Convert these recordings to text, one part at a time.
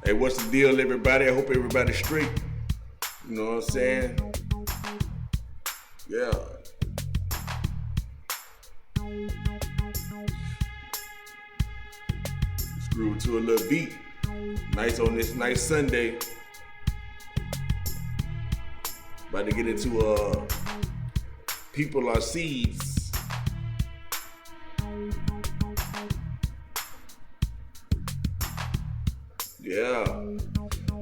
Hey, what's the deal, everybody? I hope everybody's straight. You know what I'm saying? Yeah. Let's groove to a little beat. Nice on this nice Sunday. About to get into people are seeds. Yeah. You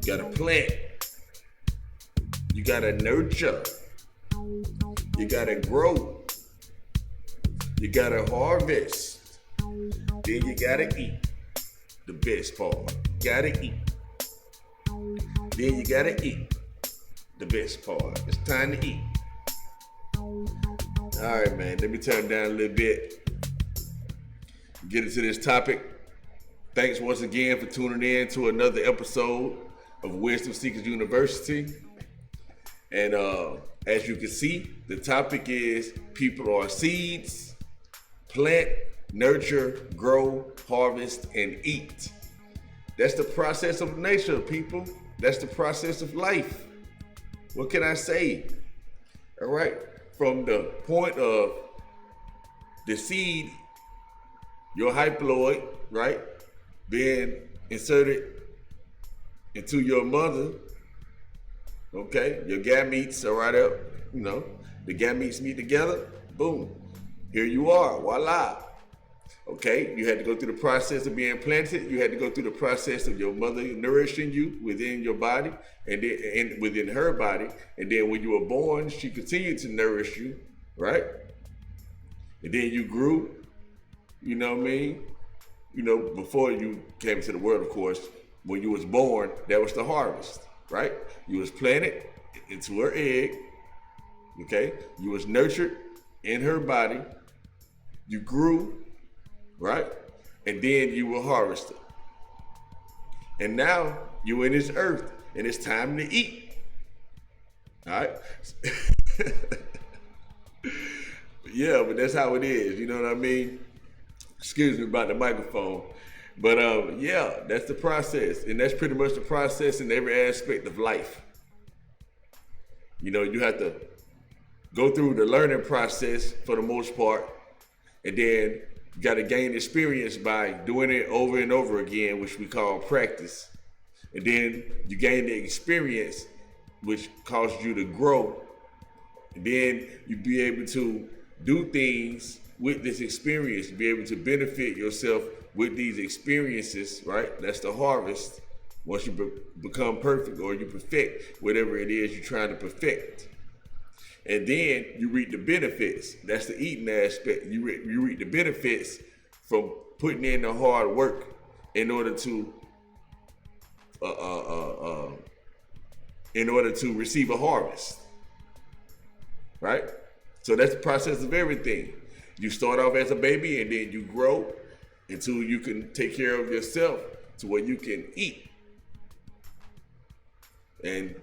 gotta plant. You gotta nurture. You gotta grow. You gotta harvest. Then you gotta eat. The best part. Gotta eat. Then you gotta eat. The best part. It's time to eat. Alright, man. Let me turn down a little bit. Get into this topic. Thanks once again for tuning in to another episode of Wisdom Seekers University. And as you can see, the topic is people are seeds, plant, nurture, grow, harvest, and eat. That's the process of nature, people. That's the process of life. What can I say? All right. From the point of the seed, your haploid, right, being inserted into your mother, okay, your gametes are right up, the gametes meet together, boom, here you are, voila. Okay, you had to go through the process of being planted. You had to go through the process of your mother nourishing you within your body and within her body. And then when you were born, she continued to nourish you, right? And then you grew, you know what I mean? Before you came to the world, of course, when you was born, that was the harvest, right? You was planted into her egg, okay? You was nurtured in her body. You grew, right? And then you were harvested. And now you're in this earth and it's time to eat. All right? Yeah, but that's how it is. You know what I mean? Excuse me about the microphone. But yeah, that's the process. And that's pretty much the process in every aspect of life. You have to go through the learning process for the most part. And then you got to gain experience by doing it over and over again, which we call practice. And then you gain the experience, which causes you to grow. And then you be able to do things with this experience, be able to benefit yourself with these experiences, right? That's the harvest. Once you become perfect or you perfect whatever it is you're trying to perfect. And then you reap the benefits. That's the eating aspect. You reap the benefits from putting in the hard work in order to receive a harvest, right? So that's the process of everything. You start off as a baby and then you grow until you can take care of yourself to where you can eat. And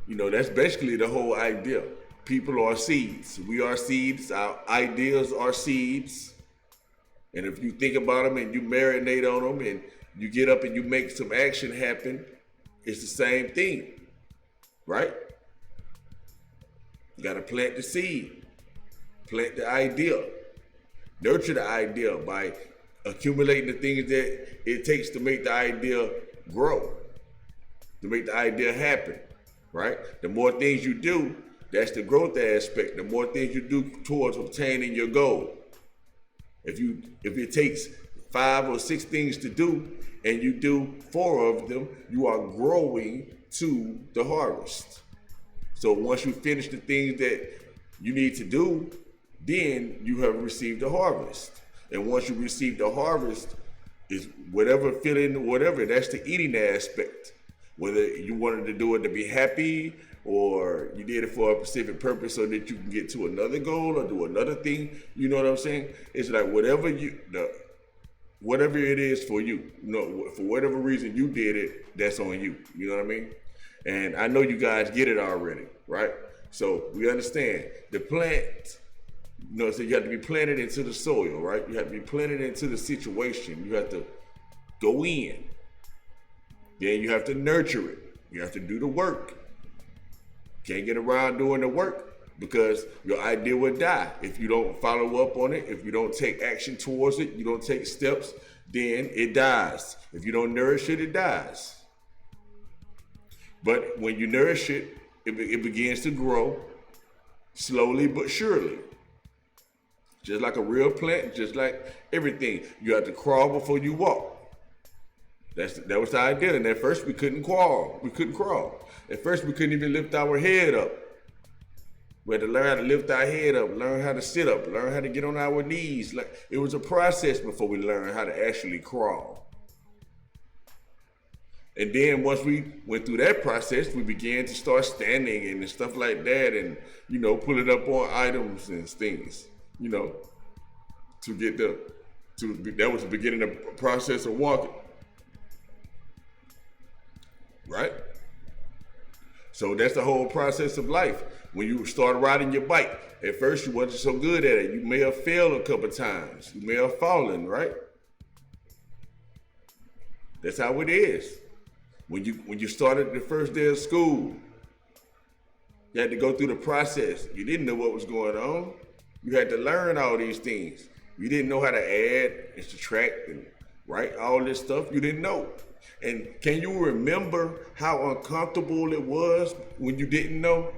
that's basically the whole idea. People are seeds. We are seeds. Our ideas are seeds. And if you think about them and you marinate on them and you get up and you make some action happen, it's the same thing, right? You got to plant the seed, plant the idea, nurture the idea by accumulating the things that it takes to make the idea grow, to make the idea happen, right? The more things you do, that's the growth aspect. The more things you do towards obtaining your goal. If it takes 5 or 6 things to do and you do 4 of them, you are growing to the harvest. So once you finish the things that you need to do, then you have received the harvest. And once you receive the harvest, is whatever feeling, whatever, that's the eating aspect. Whether you wanted to do it to be happy or you did it for a specific purpose so that you can get to another goal or do another thing, you know what I'm saying? It's like whatever it is for you, for whatever reason you did it, that's on you. You know what I mean? And I know you guys get it already, right? So we understand the plant, so you have to be planted into the soil, right? You have to be planted into the situation. You have to go in. Then you have to nurture it. You have to do the work. Can't get around doing the work because your idea will die. If you don't follow up on it, if you don't take action towards it, you don't take steps, then it dies. If you don't nourish it, it dies. But when you nourish it, it begins to grow slowly but surely. Just like a real plant, just like everything. You have to crawl before you walk. That was the idea. And at first we couldn't crawl. At first we couldn't even lift our head up. We had to learn how to lift our head up, learn how to sit up, learn how to get on our knees. Like it was a process before we learned how to actually crawl. And then once we went through that process, we began to start standing and stuff like that, and pulling up on items and things, that was the beginning of the process of walking. Right? So that's the whole process of life. When you start riding your bike, at first you wasn't so good at it. You may have failed a couple times. You may have fallen, right? That's how it is. When you started the first day of school, you had to go through the process. You didn't know what was going on. You had to learn all these things. You didn't know how to add and subtract and write all this stuff. You didn't know. And can you remember how uncomfortable it was when you didn't know?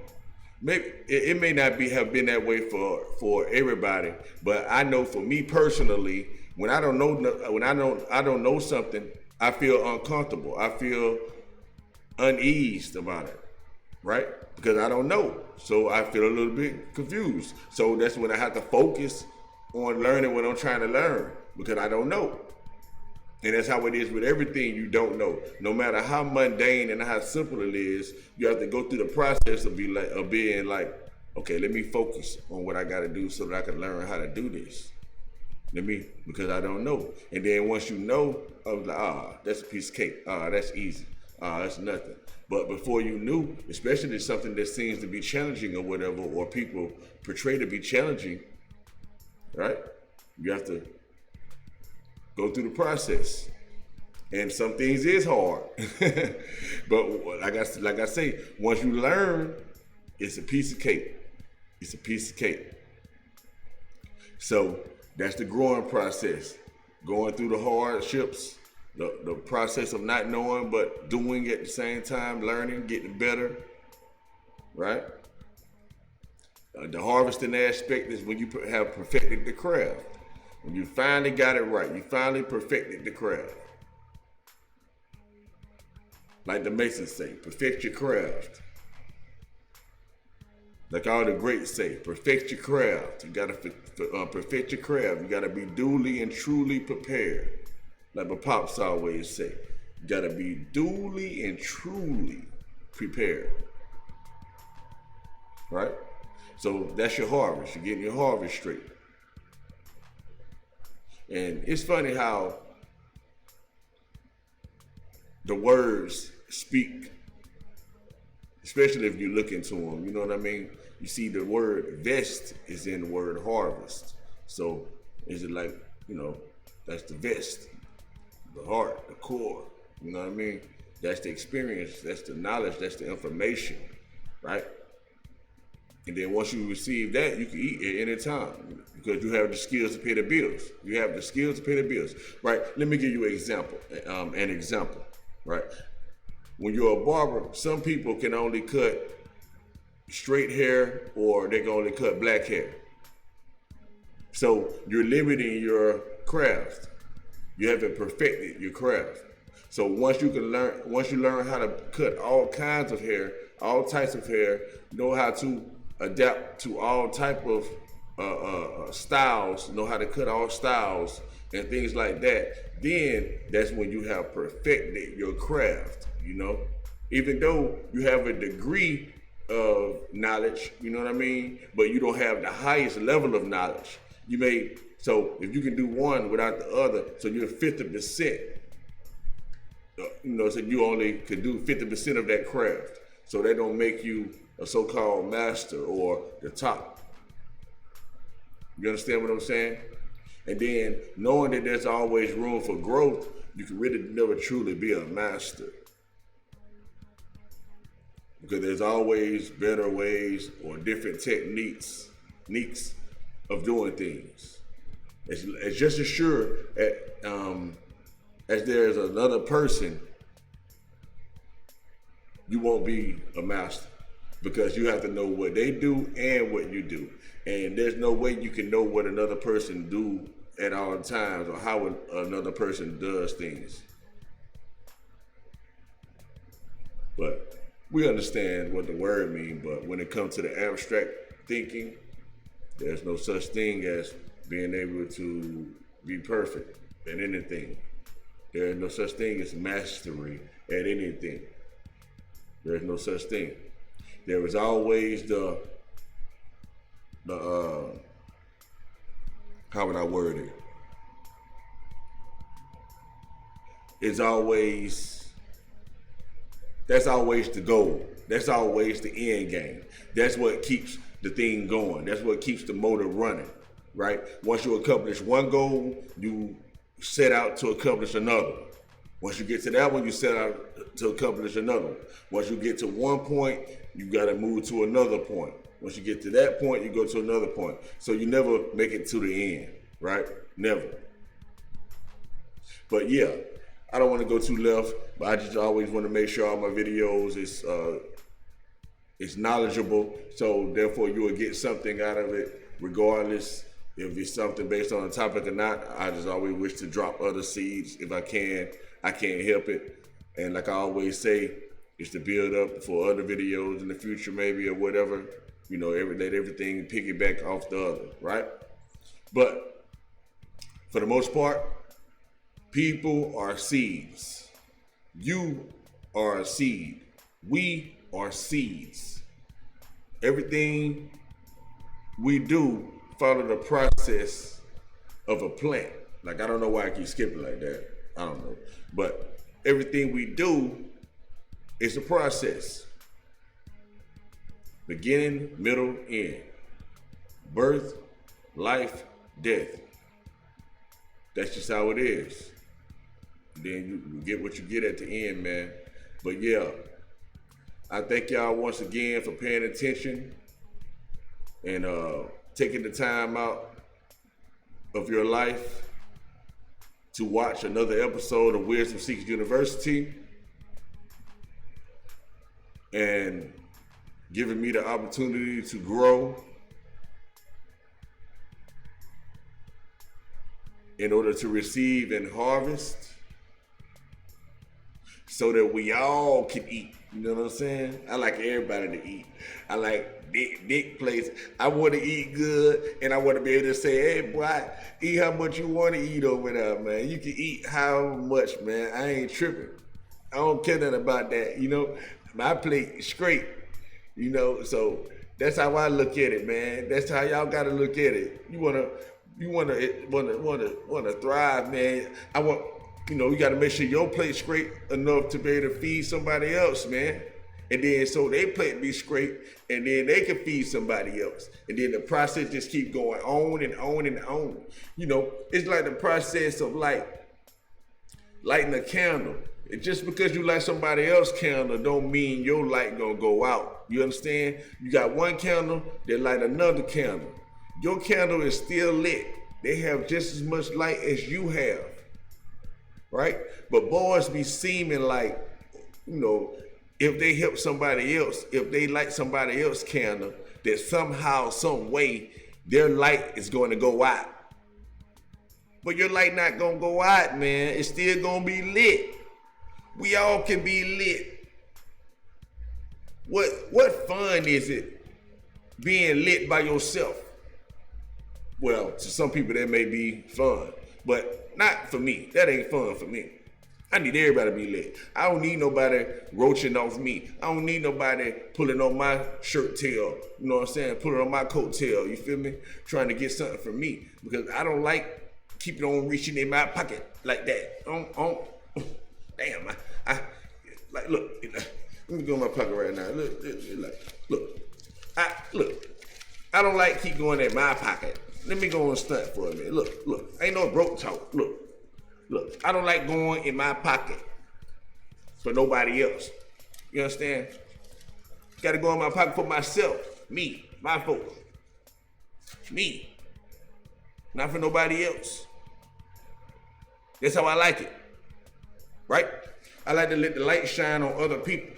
Maybe it may not have been that way for everybody, but I know for me personally, when I don't know something, I feel uncomfortable. I feel uneased about it, right? Because I don't know, so I feel a little bit confused. So that's when I have to focus on learning what I'm trying to learn because I don't know. And that's how it is with everything you don't know. No matter how mundane and how simple it is, you have to go through the process of being like, okay, let me focus on what I got to do so that I can learn how to do this. Because I don't know. And then once you know, I was like, that's a piece of cake. That's easy. That's nothing. But before you knew, especially something that seems to be challenging or whatever, or people portray to be challenging, right? You have to go through the process. And some things is hard. But like I say, once you learn, it's a piece of cake. It's a piece of cake. So that's the growing process. Going through the hardships, the process of not knowing but doing at the same time, learning, getting better, right? The harvesting aspect is when you have perfected the craft. When you finally got it right, you finally perfected the craft. Like the Masons say, perfect your craft. Like all the greats say, perfect your craft. You gotta perfect your craft. You gotta be duly and truly prepared. Like my pops always say, you gotta be duly and truly prepared. Right? So that's your harvest. You're getting your harvest straight. And it's funny how the words speak, especially if you look into them, you know what I mean? You see the word vest is in the word harvest. So is it like, that's the vest, the heart, the core, you know what I mean? That's the experience, that's the knowledge, that's the information, right? And then once you receive that, you can eat at any time because you have the skills to pay the bills. You have the skills to pay the bills, right? Let me give you an example, right? When you're a barber, some people can only cut straight hair or they can only cut black hair. So you're limiting your craft. You haven't perfected your craft. So once you learn how to cut all kinds of hair, all types of hair, know how to adapt to all type of styles, know how to cut all styles and things like that, then that's when you have perfected your craft, Even though you have a degree of knowledge, you know what I mean? But you don't have the highest level of knowledge. So if you can do one without the other, so you're 50%, so you only could do 50% of that craft. So that don't make you a so-called master or the top. You understand what I'm saying? And then knowing that there's always room for growth, you can really never truly be a master. because there's always better ways or different techniques of doing things. It's just as sure as there's another person, you won't be a master, because you have to know what they do and what you do. And there's no way you can know what another person do at all times or how another person does things. But we understand what the word means, but when it comes to the abstract thinking, there's no such thing as being able to be perfect at anything. There is no such thing as mastery at anything. There is no such thing. There is always the how would I word it? It's always, that's always the goal. That's always the end game. That's what keeps the thing going. That's what keeps the motor running, right? Once you accomplish one goal, you set out to accomplish another. Once you get to that one, you set out to accomplish another. Once you get to one point, you got to move to another point. Once you get to that point, you go to another point. So you never make it to the end, right? Never. But yeah, I don't want to go too left, but I just always want to make sure all my videos is knowledgeable. So therefore you will get something out of it, regardless if it's something based on a topic or not. I just always wish to drop other seeds if I can. I can't help it. And like I always say, it's to build up for other videos in the future maybe or whatever. You know, let everything piggyback off the other, right? But for the most part, people are seeds. You are a seed. We are seeds. Everything we do follow the process of a plant. Like, I don't know why I keep skipping like that. I don't know. But everything we do is a process. Beginning, middle, end. Birth, life, death. That's just how it is. Then you get what you get at the end, man. But yeah, I thank y'all once again for paying attention and taking the time out of your life to watch another episode of Wisdom Seekers University and giving me the opportunity to grow in order to receive and harvest so that we all can eat. You know what I'm saying? I like everybody to eat. I like big plates. I want to eat good, and I want to be able to say, hey, boy, eat how much you want to eat over there, man. You can eat how much, man. I ain't tripping. I don't care nothing about that, you know. My plate is straight, you know. So that's how I look at it, man. That's how y'all got to look at it. You wanna thrive, man. You got to make sure your plate's straight enough to be able to feed somebody else, man. And then so their plate be straight, and then they can feed somebody else. And then the process just keep going on and on and on. You know, it's like the process of lighting a candle. Just because you light somebody else's candle don't mean your light gonna go out. You understand? You got one candle, they light another candle. Your candle is still lit. They have just as much light as you have. Right? But boys be seeming like, you know, if they help somebody else, if they light somebody else's candle, that somehow, some way, their light is going to go out. But your light not going to go out, man. It's still going to be lit. We all can be lit. What fun is it being lit by yourself? Well, to some people that may be fun, but not for me. That ain't fun for me. I need everybody to be lit. I don't need nobody roaching off me. I don't need nobody pulling on my shirt tail. You know what I'm saying? Pulling on my coat tail. You feel me? Trying to get something from me. Because I don't like keeping on reaching in my pocket like that. Damn, I like, look, let me go in my pocket right now. Look. I don't like keep going in my pocket. Let me go and stunt for a minute. Look. Ain't no broke talk. Look. I don't like going in my pocket for nobody else. You understand? Got to go in my pocket for myself. Me, my folks. Me. Not for nobody else. That's how I like it. Right? I like to let the light shine on other people.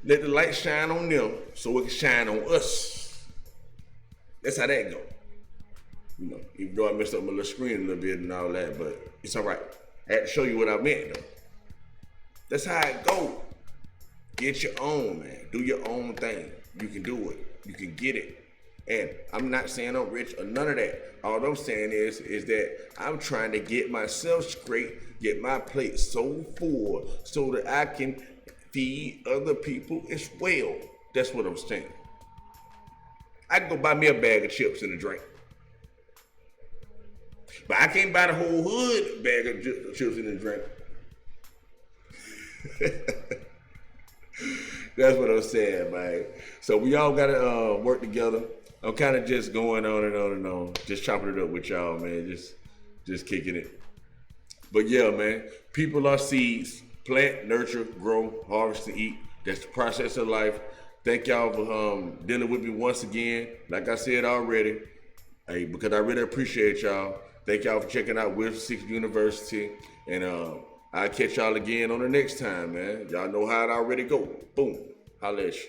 Let the light shine on them so it can shine on us. That's how that go. You know, even though I messed up my little screen a little bit and all that, but it's all right. I had to show you what I meant, though. That's how it go. Get your own, man. Do your own thing. You can do it. You can get it. And I'm not saying I'm rich or none of that. All I'm saying is that I'm trying to get myself straight, get my plate so full so that I can feed other people as well. That's what I'm saying. I can go buy me a bag of chips and a drink. But I can't buy the whole hood bag of chips and a drink. That's what I'm saying, man. So we all gotta work together. I'm kind of just going on and on and on, just chopping it up with y'all, man. Just kicking it. But yeah, man, people are seeds. Plant, nurture, grow, harvest, and eat. That's the process of life. Thank y'all for dealing with me once again. Like I said already, hey, because I really appreciate y'all. Thank y'all for checking out Wisdom Seekers University. And I'll catch y'all again on the next time, man. Y'all know how it already go. Boom. Holla at you.